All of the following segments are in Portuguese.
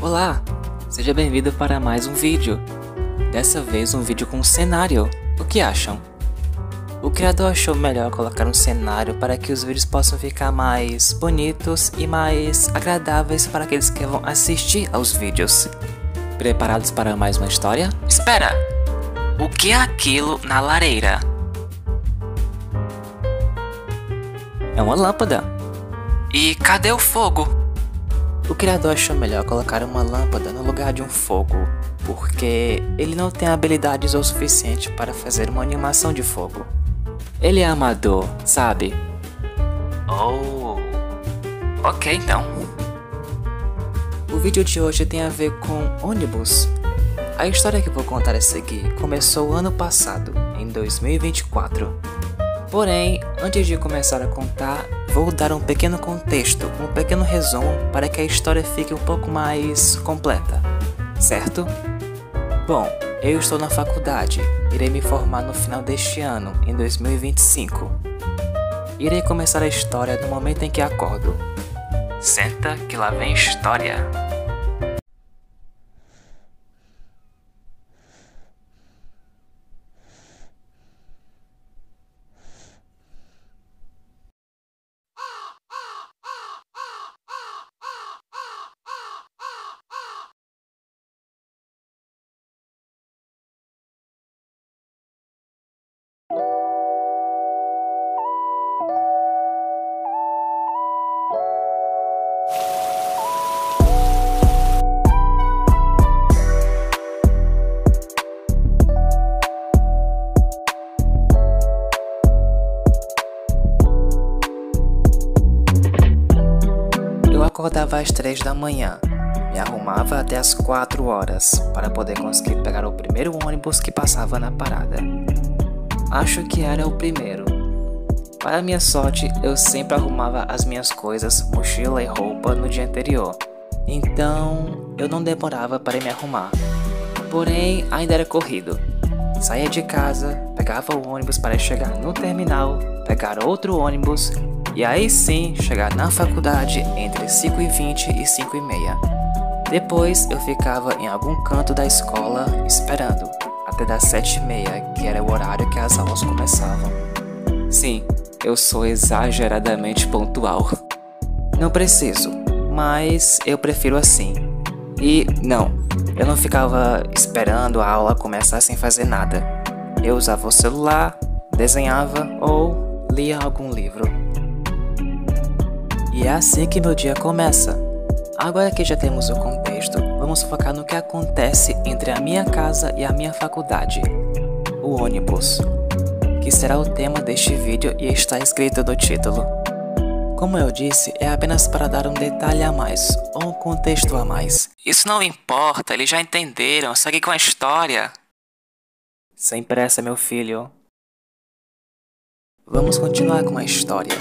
Olá, seja bem-vindo para mais um vídeo. Dessa vez um vídeo com um cenário. O que acham? O criador achou melhor colocar um cenário para que os vídeos possam ficar mais bonitos e mais agradáveis para aqueles que vão assistir aos vídeos. Preparados para mais uma história? Espera! O que é aquilo na lareira? É uma lâmpada. E cadê o fogo? O criador achou melhor colocar uma lâmpada no lugar de um fogo, porque ele não tem habilidades o suficiente para fazer uma animação de fogo. Ele é amador, sabe? Oh, ok então. O vídeo de hoje tem a ver com ônibus. A história que vou contar a seguir começou ano passado, em 2024. Porém, antes de começar a contar, vou dar um pequeno contexto, um pequeno resumo para que a história fique um pouco mais completa, certo? Bom, eu estou na faculdade, irei me formar no final deste ano, em 2025. Irei começar a história no momento em que acordo. Senta que lá vem história. Eu acordava às 3 da manhã, me arrumava até às 4 horas para poder conseguir pegar o primeiro ônibus que passava na parada. Acho que era o primeiro. Para minha sorte, eu sempre arrumava as minhas coisas, mochila e roupa no dia anterior, então eu não demorava para me arrumar. Porém, ainda era corrido. Saía de casa, pegava o ônibus para chegar no terminal, pegar outro ônibus e aí sim chegar na faculdade entre 5h20 e 5h30. Depois eu ficava em algum canto da escola esperando até das 7h30, que era o horário que as aulas começavam. Sim, eu sou exageradamente pontual. Não preciso, mas eu prefiro assim. E não, eu não ficava esperando a aula começar sem fazer nada. Eu usava o celular, desenhava ou lia algum livro. E é assim que meu dia começa. Agora que já temos o contexto, vamos focar no que acontece entre a minha casa e a minha faculdade. O ônibus, que será o tema deste vídeo e está escrito no título. Como eu disse, é apenas para dar um detalhe a mais, ou um contexto a mais. Isso não importa, eles já entenderam, segue com a história. Sem pressa, meu filho. Vamos continuar com a história,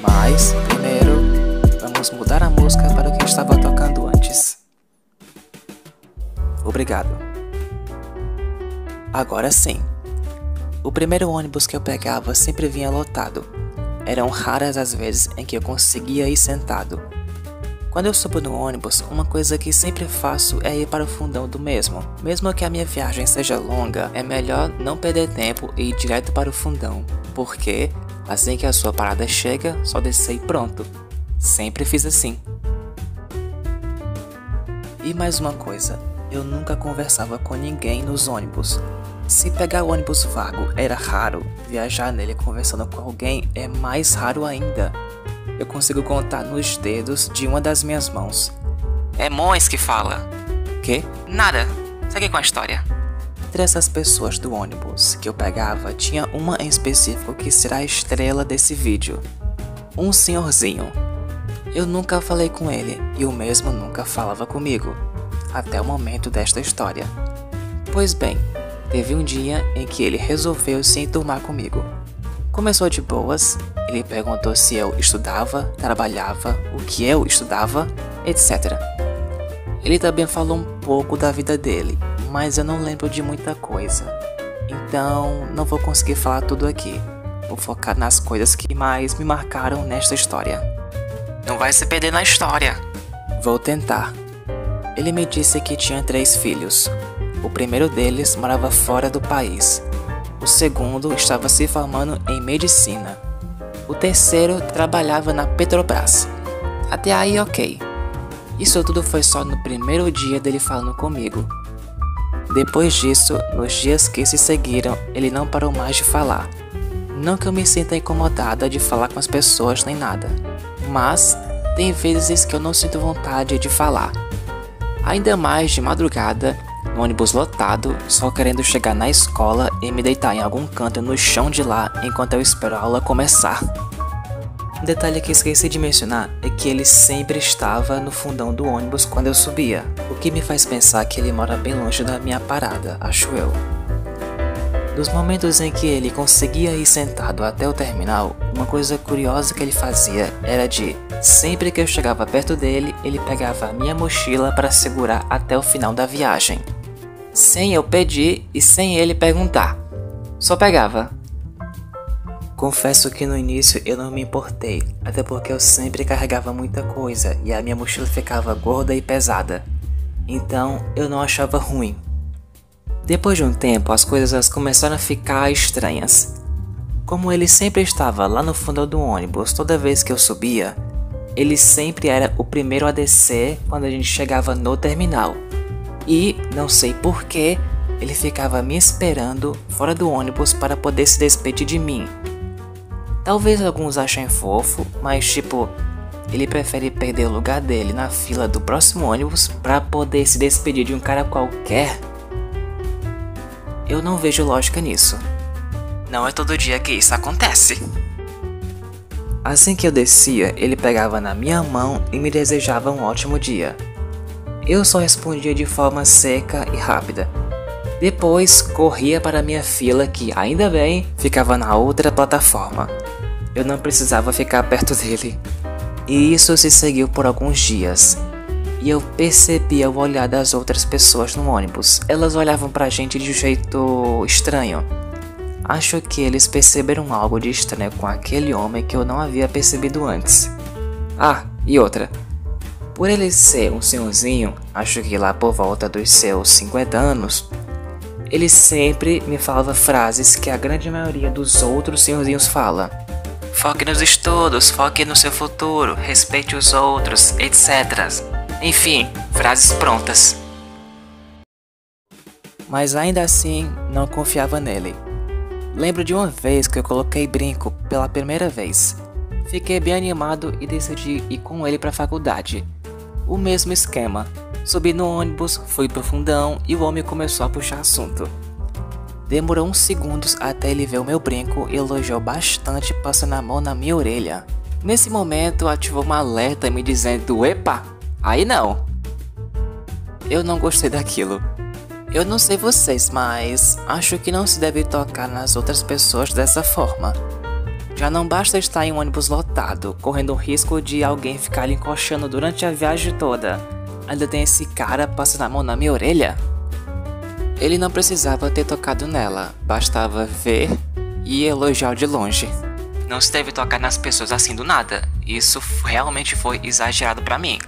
mas primeiro vamos mudar a música para o que estava tocando antes. Obrigado. Agora sim. O primeiro ônibus que eu pegava sempre vinha lotado. Eram raras as vezes em que eu conseguia ir sentado. Quando eu subo no ônibus, uma coisa que sempre faço é ir para o fundão do mesmo. Mesmo que a minha viagem seja longa, é melhor não perder tempo e ir direto para o fundão, porque assim que a sua parada chega, só descer e pronto. Sempre fiz assim. E mais uma coisa, eu nunca conversava com ninguém nos ônibus. Se pegar o ônibus vago era raro, viajar nele conversando com alguém é mais raro ainda. Eu consigo contar nos dedos de uma das minhas mãos. É Mões que fala. Quê? Nada. Segue com a história. Entre essas pessoas do ônibus que eu pegava, tinha uma em específico que será a estrela desse vídeo. Um senhorzinho. Eu nunca falei com ele e o mesmo nunca falava comigo, até o momento desta história. Pois bem, teve um dia em que ele resolveu se enturmar comigo. Começou de boas, ele perguntou se eu estudava, trabalhava, o que eu estudava, etc. Ele também falou um pouco da vida dele, mas eu não lembro de muita coisa. Então não vou conseguir falar tudo aqui. Vou focar nas coisas que mais me marcaram nesta história. Não vai se perder na história. Vou tentar. Ele me disse que tinha 3 filhos. O primeiro deles morava fora do país. O segundo estava se formando em medicina. O terceiro trabalhava na Petrobras. Até aí, ok. Isso tudo foi só no primeiro dia dele falando comigo. Depois disso, nos dias que se seguiram, ele não parou mais de falar. Não que eu me sinta incomodada de falar com as pessoas nem nada, mas tem vezes que eu não sinto vontade de falar. Ainda mais de madrugada, no ônibus lotado, só querendo chegar na escola e me deitar em algum canto no chão de lá enquanto eu espero a aula começar. Um detalhe que esqueci de mencionar é que ele sempre estava no fundão do ônibus quando eu subia, o que me faz pensar que ele mora bem longe da minha parada, acho eu. Nos momentos em que ele conseguia ir sentado até o terminal, uma coisa curiosa que ele fazia era de, sempre que eu chegava perto dele, ele pegava a minha mochila para segurar até o final da viagem. Sem eu pedir e sem ele perguntar. Só pegava. Confesso que no início eu não me importei, até porque eu sempre carregava muita coisa e a minha mochila ficava gorda e pesada. Então eu não achava ruim. Depois de um tempo, as coisas começaram a ficar estranhas. Como ele sempre estava lá no fundo do ônibus toda vez que eu subia, ele sempre era o primeiro a descer quando a gente chegava no terminal. E, não sei porquê, ele ficava me esperando fora do ônibus para poder se despedir de mim. Talvez alguns achem fofo, mas tipo, ele prefere perder o lugar dele na fila do próximo ônibus para poder se despedir de um cara qualquer. Eu não vejo lógica nisso. Não é todo dia que isso acontece. Assim que eu descia, ele pegava na minha mão e me desejava um ótimo dia. Eu só respondia de forma seca e rápida. Depois, corria para minha fila que, ainda bem, ficava na outra plataforma. Eu não precisava ficar perto dele. E isso se seguiu por alguns dias. E eu percebia o olhar das outras pessoas no ônibus. Elas olhavam pra gente de um jeito estranho. Acho que eles perceberam algo de estranho com aquele homem que eu não havia percebido antes. Ah, e outra. Por ele ser um senhorzinho, acho que lá por volta dos seus 50 anos, ele sempre me falava frases que a grande maioria dos outros senhorzinhos fala. Foque nos estudos, foque no seu futuro, respeite os outros, etc. Enfim, frases prontas. Mas ainda assim, não confiava nele. Lembro de uma vez que eu coloquei brinco pela primeira vez. Fiquei bem animado e decidi ir com ele para a faculdade. O mesmo esquema. Subi no ônibus, fui pro fundão e o homem começou a puxar assunto. Demorou uns segundos até ele ver o meu brinco e elogiou bastante, passando a mão na minha orelha. Nesse momento ativou um alerta me dizendo: "Epa, aí não!" Eu não gostei daquilo. Eu não sei vocês, mas acho que não se deve tocar nas outras pessoas dessa forma. Já não basta estar em um ônibus lotado, correndo o risco de alguém ficar lhe encoxando durante a viagem toda. Ainda tem esse cara passando a mão na minha orelha? Ele não precisava ter tocado nela, bastava ver e elogiar de longe. Não se deve tocar nas pessoas assim do nada, isso realmente foi exagerado pra mim.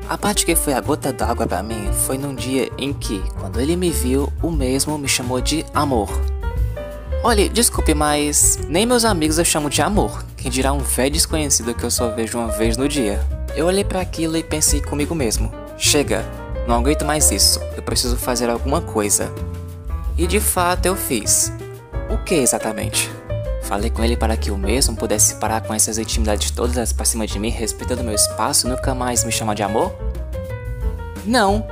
A parte que foi a gota d'água pra mim foi num dia em que, quando ele me viu, o mesmo me chamou de amor. Olha, desculpe, mas nem meus amigos eu chamo de amor, quem dirá um velho desconhecido que eu só vejo uma vez no dia. Eu olhei pra aquilo e pensei comigo mesmo, chega, não aguento mais isso, eu preciso fazer alguma coisa. E de fato eu fiz. O que exatamente? Falei com ele para que o mesmo pudesse parar com essas intimidades todas pra cima de mim, respeitando meu espaço e nunca mais me chamar de amor? Não.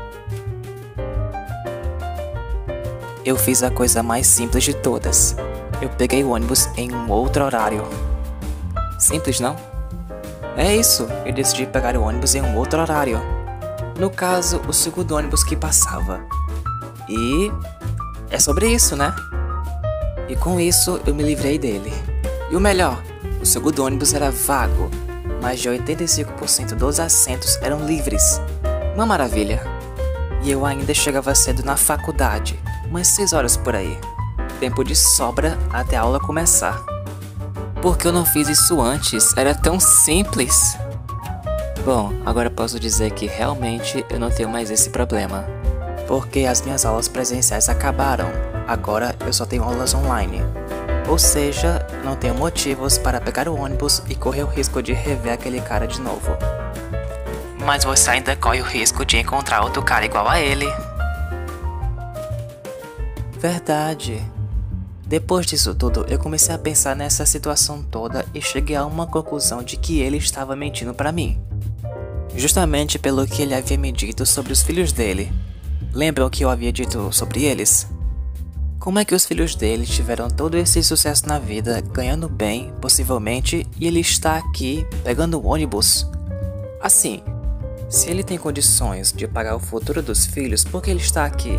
Eu fiz a coisa mais simples de todas. Eu peguei o ônibus em um outro horário. Simples, não? É isso, eu decidi pegar o ônibus em um outro horário. No caso, o segundo ônibus que passava. E é sobre isso, né? E com isso, eu me livrei dele. E o melhor, o segundo ônibus era vago. Mais de 85% dos assentos eram livres. Uma maravilha. E eu ainda chegava cedo na faculdade, umas 6 horas por aí. Tempo de sobra até a aula começar. Por que eu não fiz isso antes? Era tão simples. Bom, agora posso dizer que realmente eu não tenho mais esse problema, porque as minhas aulas presenciais acabaram, agora eu só tenho aulas online. Ou seja, não tenho motivos para pegar o ônibus e correr o risco de rever aquele cara de novo. Mas você ainda corre o risco de encontrar outro cara igual a ele. Verdade. Depois disso tudo, eu comecei a pensar nessa situação toda e cheguei a uma conclusão de que ele estava mentindo pra mim. Justamente pelo que ele havia me dito sobre os filhos dele. Lembram o que eu havia dito sobre eles? Como é que os filhos dele tiveram todo esse sucesso na vida, ganhando bem, possivelmente, e ele está aqui, pegando o ônibus? Assim, se ele tem condições de pagar o futuro dos filhos, por que ele está aqui?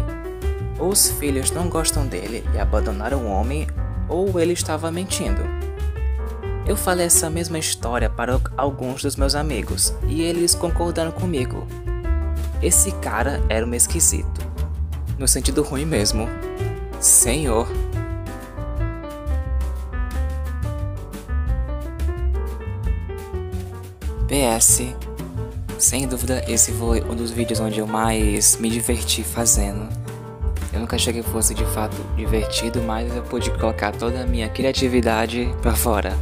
Ou os filhos não gostam dele e abandonaram o homem, ou ele estava mentindo. Eu falei essa mesma história para alguns dos meus amigos, e eles concordaram comigo. Esse cara era um esquisito. No sentido ruim mesmo. Senhor. PS. Sem dúvida, esse foi um dos vídeos onde eu mais me diverti fazendo. Eu nunca achei que fosse de fato divertido, mas eu pude colocar toda a minha criatividade pra fora.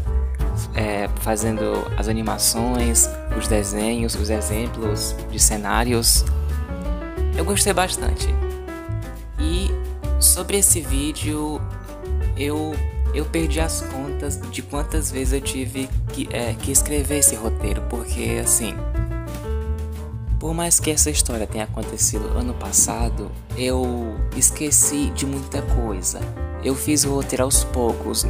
Fazendo as animações, os desenhos, os exemplos de cenários. Eu gostei bastante. E sobre esse vídeo, eu perdi as contas de quantas vezes eu tive que escrever esse roteiro, porque assim, por mais que essa história tenha acontecido ano passado, eu esqueci de muita coisa. Eu fiz o roteiro aos poucos,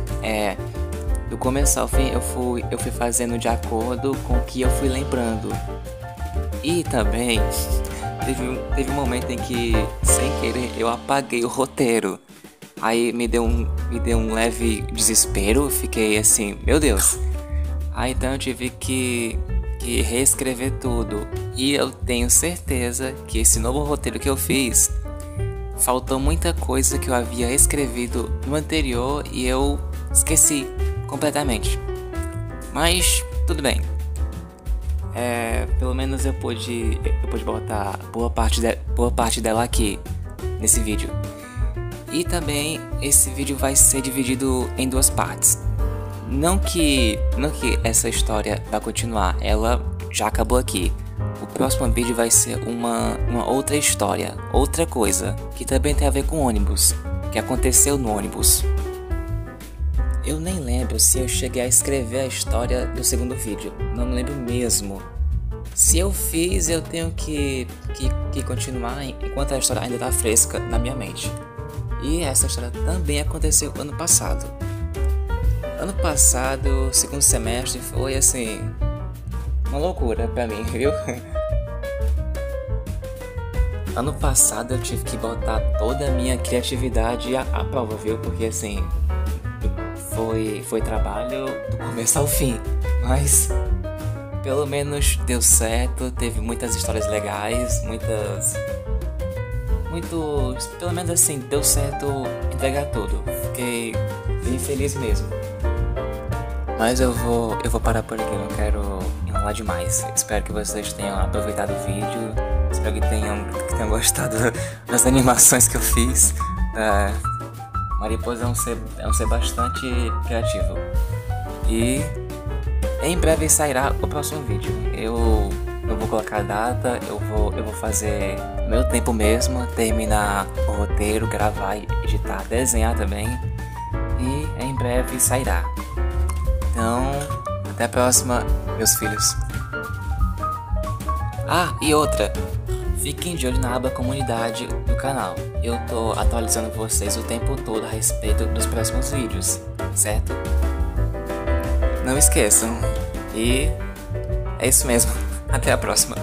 do começo ao fim eu fui fazendo de acordo com o que eu fui lembrando. E também teve um momento em que, sem querer, eu apaguei o roteiro. Aí me deu um leve desespero, fiquei assim, meu Deus. Aí então eu tive que reescrever tudo. E eu tenho certeza que esse novo roteiro que eu fiz, faltou muita coisa que eu havia escrevido no anterior e eu esqueci completamente. Mas tudo bem. Pelo menos eu pude botar boa parte dela aqui nesse vídeo. E também esse vídeo vai ser dividido em duas partes. Não que essa história vai continuar, ela já acabou aqui. O próximo vídeo vai ser uma outra história, outra coisa, que também tem a ver com ônibus, que aconteceu no ônibus. Eu nem lembro se eu cheguei a escrever a história do segundo vídeo, não me lembro mesmo. Se eu fiz, eu tenho que continuar enquanto a história ainda está fresca na minha mente. E essa história também aconteceu ano passado. Ano passado, segundo semestre, foi assim, uma loucura pra mim, viu? Ano passado eu tive que botar toda a minha criatividade à prova, viu? Porque assim, foi trabalho do começo ao fim, mas pelo menos deu certo, teve muitas histórias legais, pelo menos assim, deu certo entregar tudo. Fiquei bem feliz mesmo. Mas eu vou parar por aqui, não quero enrolar demais. Espero que vocês tenham aproveitado o vídeo. Espero que tenham gostado das animações que eu fiz. Mariposa é um ser bastante criativo. E em breve sairá o próximo vídeo. Eu não vou colocar data, eu vou fazer no meu tempo mesmo, terminar o roteiro, gravar, editar, desenhar também. E em breve sairá. Então, até a próxima, meus filhos. E outra, fiquem de olho na aba comunidade do canal. Eu tô atualizando vocês o tempo todo a respeito dos próximos vídeos, certo? Não esqueçam. E é isso mesmo. Até a próxima.